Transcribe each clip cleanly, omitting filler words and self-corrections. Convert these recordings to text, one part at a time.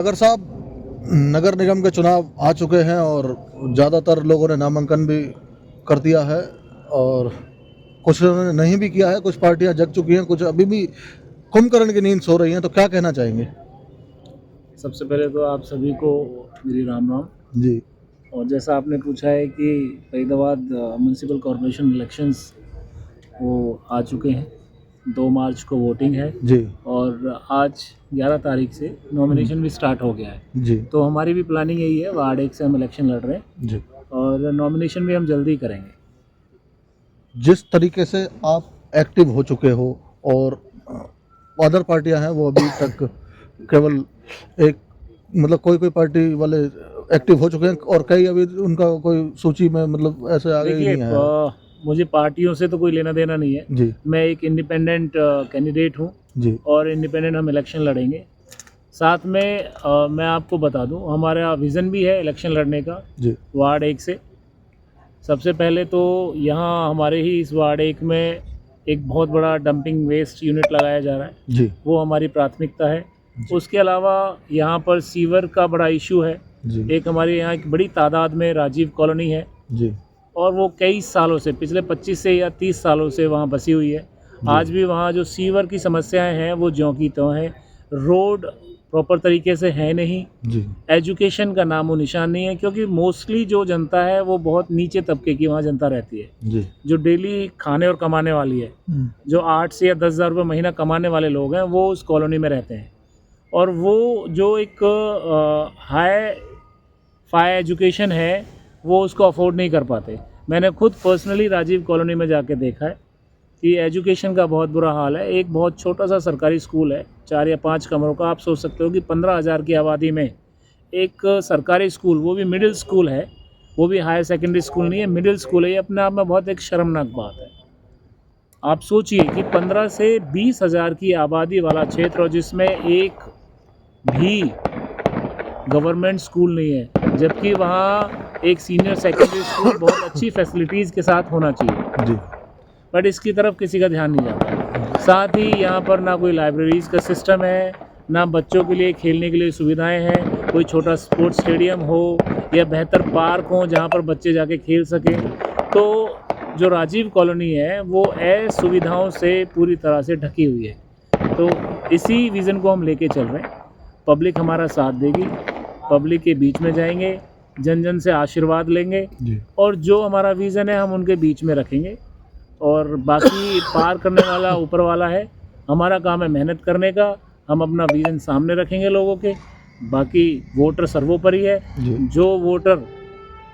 अगर साहब नगर निगम के चुनाव आ चुके हैं और ज़्यादातर लोगों ने नामांकन भी कर दिया है और कुछ ने नहीं भी किया है, कुछ पार्टियां जग चुकी हैं, कुछ अभी भी कुंभकर्ण की नींद सो रही हैं, तो क्या कहना चाहेंगे? सबसे पहले तो आप सभी को मेरी राम राम। जी और जैसा आपने पूछा है कि फरीदाबाद म्यूनसिपल कॉरपोरेशन इलेक्शंस वो आ चुके हैं। 2 मार्च को वोटिंग है जी और आज 11 तारीख से नॉमिनेशन भी स्टार्ट हो गया है। जी तो हमारी भी प्लानिंग यही है, वार्ड 1 से हम इलेक्शन लड़ रहे हैं जी। और नॉमिनेशन भी हम जल्दी करेंगे। जिस तरीके से आप एक्टिव हो चुके हो और अदर पार्टियां हैं वो अभी तक केवल एक मतलब कोई पार्टी वाले एक्टिव हो चुके हैं और कई अभी उनका कोई सूची में मतलब ऐसे आगे ही देखिए, नहीं है। मुझे पार्टियों से तो कोई लेना देना नहीं है। जी मैं एक इंडिपेंडेंट कैंडिडेट हूँ जी और इंडिपेंडेंट हम इलेक्शन लड़ेंगे। साथ में मैं आपको बता दूं, हमारा विज़न भी है इलेक्शन लड़ने का जी वार्ड 1 से। सबसे पहले तो यहाँ हमारे ही इस वार्ड 1 में एक बहुत बड़ा डंपिंग वेस्ट यूनिट लगाया जा रहा है, जी वो हमारी प्राथमिकता है। उसके अलावा यहाँ पर सीवर का बड़ा इशू है। जी एक हमारे यहाँ एक बड़ी तादाद में राजीव कॉलोनी है जी और वो कई सालों से, पिछले 25 से या 30 सालों से वहाँ बसी हुई है। आज भी वहाँ जो सीवर की समस्याएं हैं वो ज्यों की त्यों हैं। रोड प्रॉपर तरीके से है नहीं, जी एजुकेशन का नामो निशान नहीं है, क्योंकि मोस्टली जो जनता है वो बहुत नीचे तबके की वहाँ जनता रहती है, जी जो डेली खाने और कमाने वाली है। जो 8 से या 10,000 रुपये महीना कमाने वाले लोग हैं वो उस कॉलोनी में रहते हैं और वो जो एक हाई फाई एजुकेशन है वो उसको अफोर्ड नहीं कर पाते। मैंने खुद पर्सनली राजीव कॉलोनी में जाके देखा है कि एजुकेशन का बहुत बुरा हाल है। एक बहुत छोटा सा सरकारी स्कूल है 4 या 5 कमरों का। आप सोच सकते हो कि 15,000 की आबादी में एक सरकारी स्कूल, वो भी मिडिल स्कूल है, वो भी हायर सेकेंडरी स्कूल नहीं है, मिडिल स्कूल है। ये अपने आप में बहुत एक शर्मनाक बात है। आप सोचिए कि 15 से 20,000 की आबादी वाला क्षेत्र और जिसमें एक भी गवर्नमेंट स्कूल नहीं है, जबकि वहाँ एक सीनियर सेकेंडरी स्कूल बहुत अच्छी फैसिलिटीज़ के साथ होना चाहिए, जी बट इसकी तरफ किसी का ध्यान नहीं जाता। साथ ही यहाँ पर ना कोई लाइब्रेरीज़ का सिस्टम है, ना बच्चों के लिए खेलने के लिए सुविधाएं हैं, कोई छोटा स्पोर्ट्स स्टेडियम हो या बेहतर पार्क हो जहाँ पर बच्चे जाके खेल सकें। तो जो राजीव कॉलोनी है वो असुविधाओं से पूरी तरह से ढकी हुई है। तो इसी विज़न को हम लेके चल रहे हैं। पब्लिक हमारा साथ देगी, पब्लिक के बीच में जाएंगे, जन जन से आशीर्वाद लेंगे जी और जो हमारा विज़न है हम उनके बीच में रखेंगे। और बाकी पार करने वाला ऊपर वाला है। हमारा काम है मेहनत करने का। हम अपना विज़न सामने रखेंगे लोगों के, बाकी वोटर सर्वोपरि है। जी। जो वोटर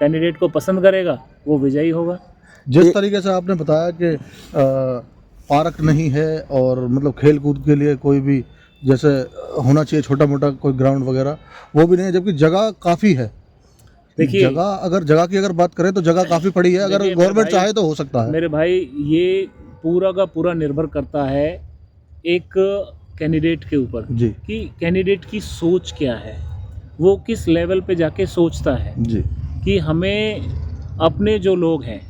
कैंडिडेट को पसंद करेगा वो विजयी होगा। जिस तरीके से आपने बताया कि पार्क नहीं है और मतलब खेल कूद के लिए कोई भी जैसे होना चाहिए छोटा मोटा कोई ग्राउंड वगैरह, वो भी नहीं है, जबकि जगह काफ़ी है। देखिए, जगह की अगर बात करें तो जगह काफ़ी पड़ी है, अगर देखिए गवर्नमेंट चाहे तो हो सकता है। मेरे भाई, ये पूरा का पूरा निर्भर करता है एक कैंडिडेट के ऊपर जी कि कैंडिडेट की सोच क्या है, वो किस लेवल पे जाके सोचता है जी कि हमें अपने जो लोग हैं,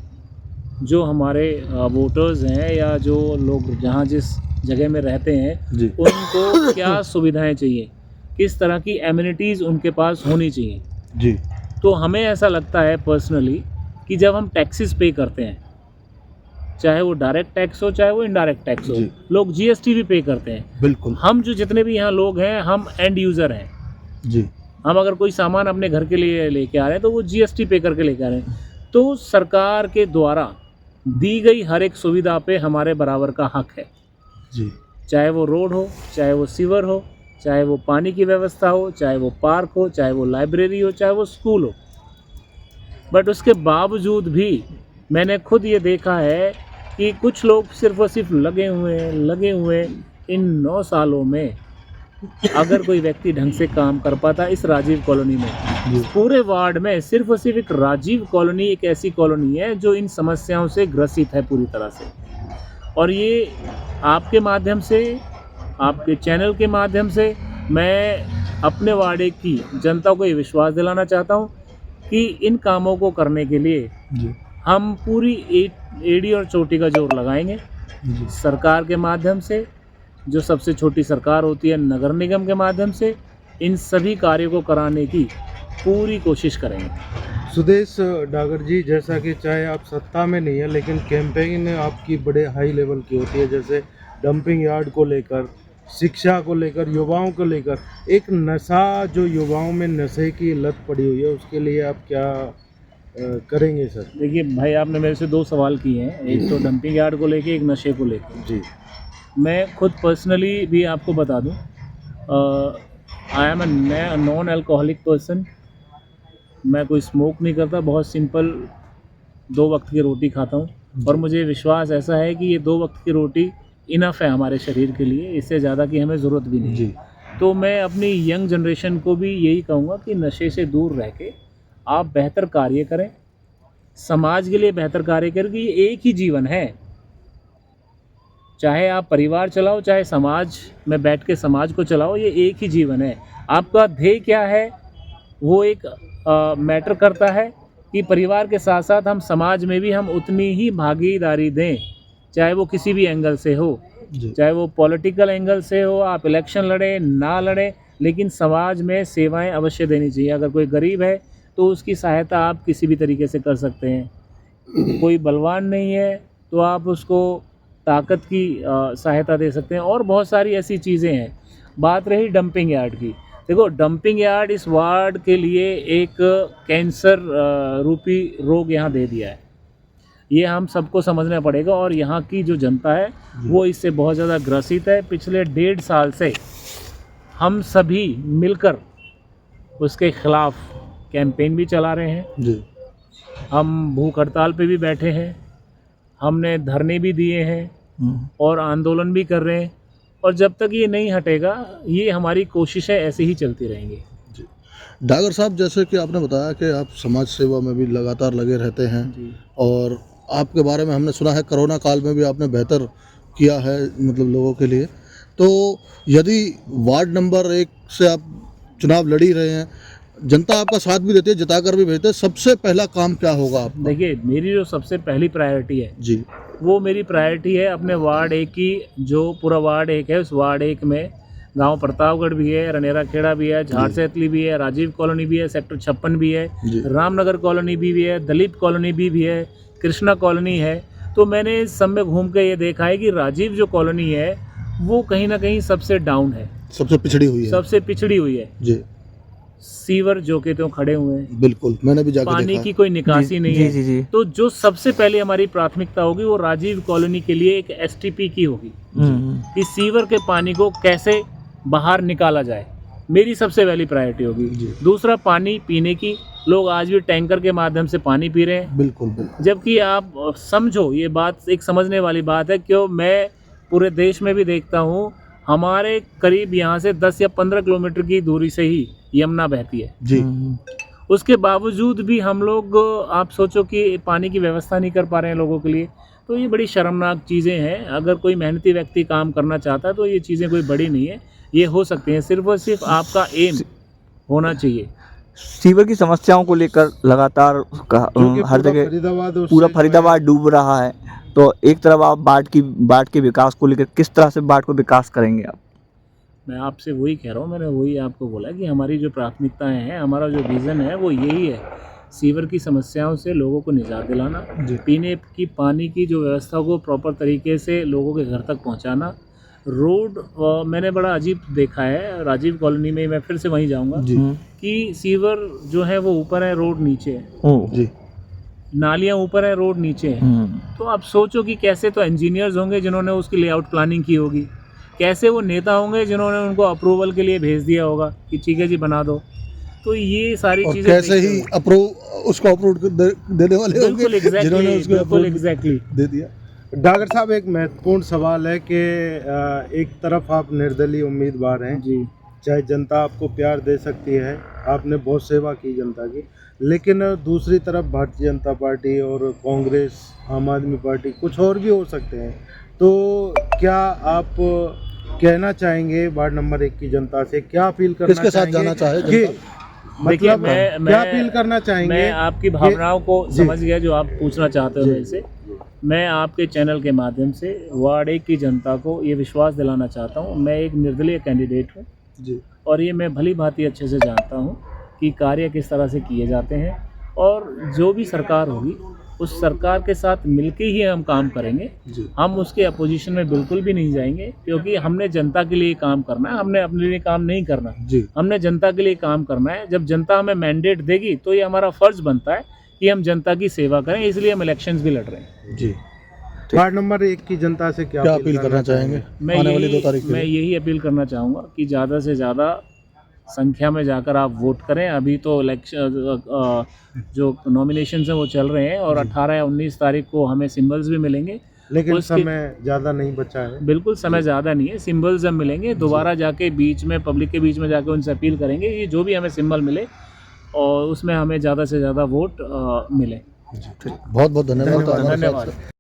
जो हमारे वोटर्स हैं या जो लोग जहाँ जिस जगह में रहते हैं, जी उनको क्या सुविधाएं चाहिए, किस तरह की एमिनिटीज़ उनके पास होनी चाहिए। जी तो हमें ऐसा लगता है पर्सनली कि जब हम टैक्सेस पे करते हैं, चाहे वो डायरेक्ट टैक्स हो चाहे वो इनडायरेक्ट टैक्स हो, जी। लोग जीएसटी भी पे करते हैं। बिल्कुल हम जो जितने भी यहाँ लोग हैं, हम एंड यूज़र हैं। जी हम अगर कोई सामान अपने घर के लिए लेके आ रहे हैं तो वो जीएसटी पे करके लेके आ रहे हैं। तो सरकार के द्वारा दी गई हर एक सुविधा पे हमारे बराबर का हक है, जी चाहे वो रोड हो, चाहे वो सीवर हो, चाहे वो पानी की व्यवस्था हो, चाहे वो पार्क हो, चाहे वो लाइब्रेरी हो, चाहे वो स्कूल हो। बट उसके बावजूद भी मैंने खुद ये देखा है कि कुछ लोग सिर्फ और सिर्फ लगे हुए इन 9 सालों में अगर कोई व्यक्ति ढंग से काम कर पाता इस राजीव कॉलोनी में, जी पूरे वार्ड में सिर्फ और सिर्फ एक राजीव कॉलोनी एक ऐसी कॉलोनी है जो इन समस्याओं से ग्रसित है पूरी तरह से। और ये आपके माध्यम से, आपके चैनल के माध्यम से मैं अपने वार्ड की जनता को ये विश्वास दिलाना चाहता हूँ कि इन कामों को करने के लिए जी हम पूरी एड़ी और चोटी का जोर लगाएंगे। जी सरकार के माध्यम से, जो सबसे छोटी सरकार होती है नगर निगम के माध्यम से, इन सभी कार्यों को कराने की पूरी कोशिश करेंगे। सुदेश डागर जी, जैसा कि चाहे आप सत्ता में नहीं है लेकिन कैंपेन आपकी बड़े हाई लेवल की होती है, जैसे डंपिंग यार्ड को लेकर, शिक्षा को लेकर, युवाओं को लेकर, एक नशा जो युवाओं में नशे की लत पड़ी हुई है उसके लिए आप क्या करेंगे सर? देखिए भाई, आपने मेरे से 2 सवाल किए हैं, एक तो डंपिंग यार्ड को लेके, एक नशे को लेके। जी मैं खुद पर्सनली भी आपको बता दूं, I am a non alcoholic person. मैं कोई स्मोक नहीं करता, बहुत सिंपल 2 वक्त की रोटी खाता हूं, और मुझे विश्वास ऐसा है कि ये 2 वक्त की रोटी इनफ है हमारे शरीर के लिए, इससे ज़्यादा की हमें ज़रूरत भी नहीं। जी तो मैं अपनी यंग जनरेशन को भी यही कहूँगा कि नशे से दूर रह के आप बेहतर कार्य करें, समाज के लिए बेहतर कार्य करें, कि ये एक ही जीवन है। चाहे आप परिवार चलाओ, चाहे समाज में बैठ के समाज को चलाओ, ये एक ही जीवन है। आपका ध्येय क्या है वो एक मैटर करता है, कि परिवार के साथ साथ हम समाज में भी हम उतनी ही भागीदारी दें, चाहे वो किसी भी एंगल से हो, जी चाहे वो पॉलिटिकल एंगल से हो, आप इलेक्शन लड़े ना लड़े, लेकिन समाज में सेवाएं अवश्य देनी चाहिए। अगर कोई गरीब है तो उसकी सहायता आप किसी भी तरीके से कर सकते हैं। कोई बलवान नहीं है तो आप उसको ताकत की सहायता दे सकते हैं, और बहुत सारी ऐसी चीज़ें हैं। बात रही डंपिंग यार्ड की, देखो डंपिंग यार्ड इस वार्ड के लिए एक कैंसर रूपी रोग यहाँ दे दिया है, ये हम सबको समझना पड़ेगा। और यहाँ की जो जनता है वो इससे बहुत ज़्यादा ग्रसित है। पिछले 1.5 साल से हम सभी मिलकर उसके खिलाफ कैंपेन भी चला रहे हैं, जी हम भूख हड़ताल पे भी बैठे हैं, हमने धरने भी दिए हैं और आंदोलन भी कर रहे हैं, और जब तक ये नहीं हटेगा ये हमारी कोशिशें ऐसे ही चलती रहेंगी। जी डागर साहब, जैसे कि आपने बताया कि आप समाज सेवा में भी लगातार लगे रहते हैं, जी। और आपके बारे में हमने सुना है कोरोना काल में भी आपने बेहतर किया है, मतलब लोगों के लिए। तो यदि वार्ड नंबर 1 से आप चुनाव लड़ी रहे हैं, जनता आपका साथ भी देती है, जिताकर भी भेजते हैं, सबसे पहला काम क्या होगा आपका? देखिए, मेरी जो सबसे पहली प्रायोरिटी है जी वो मेरी प्रायोरिटी है अपने वार्ड 1 की। जो पूरा वार्ड 1 है, उस वार्ड 1 में गांव प्रतापगढ़ भी है, रनेरा खेड़ा भी है, झाड़ सेतली भी है, राजीव कॉलोनी भी है, सेक्टर 56 भी है, जी रामनगर कॉलोनी भी है, दलीप कॉलोनी भी है, कृष्णा कॉलोनी है। तो मैंने इस सब में घूम के ये देखा है कि राजीव जो कॉलोनी है वो कहीं ना कहीं सबसे डाउन है, सबसे पिछड़ी हुई है। सबसे पिछड़ी हुई है। जी सीवर जो के तो खड़े हुए हैं, बिल्कुल, मैंने भी जाके पानी देखा की कोई निकासी नहीं है। जी। तो जो सबसे पहले हमारी प्राथमिकता होगी वो राजीव कॉलोनी के लिए एक एसटीपी की होगी, कि सीवर के पानी को कैसे बाहर निकाला जाए, मेरी सबसे पहली प्रायोरिटी होगी। दूसरा, पानी पीने की, लोग आज भी टैंकर के माध्यम से पानी पी रहे हैं, बिल्कुल बिल्कुल। जबकि आप समझो, ये बात एक समझने वाली बात है, क्यों मैं पूरे देश में भी देखता हूँ, हमारे करीब यहाँ से 10 या 15 किलोमीटर की दूरी से ही यमुना बहती है, जी उसके बावजूद भी हम लोग, आप सोचो कि पानी की व्यवस्था नहीं कर पा रहे हैं लोगों के लिए। तो ये बड़ी शर्मनाक चीज़ें हैं। अगर कोई मेहनती व्यक्ति काम करना चाहता है तो ये चीज़ें कोई बड़ी नहीं है, ये हो सकती हैं, सिर्फ और सिर्फ आपका एम होना चाहिए। सीवर की समस्याओं को लेकर लगातार हर जगह पूरा फरीदाबाद डूब रहा है, तो एक तरफ आप बाढ़ के विकास को लेकर किस तरह से बाढ़ को विकास करेंगे आप? मैं आपसे वही कह रहा हूँ, मैंने वही आपको बोला कि हमारी जो प्राथमिकताएं हैं, हमारा जो विज़न है वो यही है, सीवर की समस्याओं से लोगों को निजात दिलाना, पीने की पानी की जो व्यवस्था को प्रॉपर तरीके से लोगों के घर तक पहुँचाना। रोड मैंने बड़ा अजीब देखा है राजीव कॉलोनी में, मैं फिर से वहीं जाऊँगा, कि सीवर जो है वो ऊपर है, रोड नीचे है, जी नालियाँ ऊपर है, रोड नीचे है। तो आप सोचो कि कैसे तो इंजीनियर्स होंगे जिन्होंने उसकी लेआउट प्लानिंग की होगी, कैसे वो नेता होंगे जिन्होंने उनको अप्रूवल के लिए भेज दिया होगा कि ठीक है जी बना दो। तो ये सारी चीज़ें कैसे ही उसको अप्रूव देने वाले होंगे जिन्होंने उसको एग्जैक्टली दे दिया। डागर साहब, एक महत्वपूर्ण सवाल है कि एक तरफ आप निर्दलीय उम्मीदवार हैं जी, चाहे जनता आपको प्यार दे सकती है, आपने बहुत सेवा की जनता की, लेकिन दूसरी तरफ भारतीय जनता पार्टी और कांग्रेस, आम आदमी पार्टी, कुछ और भी हो सकते हैं। तो क्या आप कहना चाहेंगे वार्ड नंबर 1 की जनता से, क्या अपील करना किसके साथ जाना चाहे कि देखिए, मतलब क्या अपील करना चाहेंगे? मैं आपकी भावनाओं को समझ गया जो आप पूछना चाहते हो मेरे से। मैं आपके चैनल के माध्यम से वार्ड 1 की जनता को ये विश्वास दिलाना चाहता हूँ, मैं एक निर्दलीय कैंडिडेट हूँ। जी और ये मैं भली भांति अच्छे से जानता हूँ कि कार्य किस तरह से किए जाते हैं, और जो भी सरकार होगी उस सरकार के साथ मिलके ही हम काम करेंगे। हम उसके अपोजिशन में बिल्कुल भी नहीं जाएंगे, क्योंकि हमने जनता के लिए काम करना है, हमने अपने लिए काम नहीं करना। हमने जनता के लिए काम करना है। जब जनता हमें मैंडेट देगी तो ये हमारा फर्ज बनता है कि हम जनता की सेवा करें, इसलिए हम इलेक्शंस भी लड़ रहे हैं। जी। वार्ड नंबर 1 की जनता से क्या अपील करना चाहेंगे मैं आने वाली 2 तारीख मैं यही अपील करना चाहूँगा कि ज़्यादा से ज़्यादा संख्या में जाकर आप वोट करें। अभी तो इलेक्शन जो नॉमिनेशंस हैं वो चल रहे हैं, और 18 या 19 तारीख को हमें सिंबल्स भी मिलेंगे, लेकिन समय ज़्यादा नहीं बचा है। बिल्कुल समय ज़्यादा नहीं है, सिंबल्स जब मिलेंगे दोबारा जाके बीच में पब्लिक के बीच में जाके उनसे अपील करेंगे कि जो भी हमें सिंबल मिले और उसमें हमें ज़्यादा से ज़्यादा वोट मिले। बहुत बहुत धन्यवाद। धन्यवाद।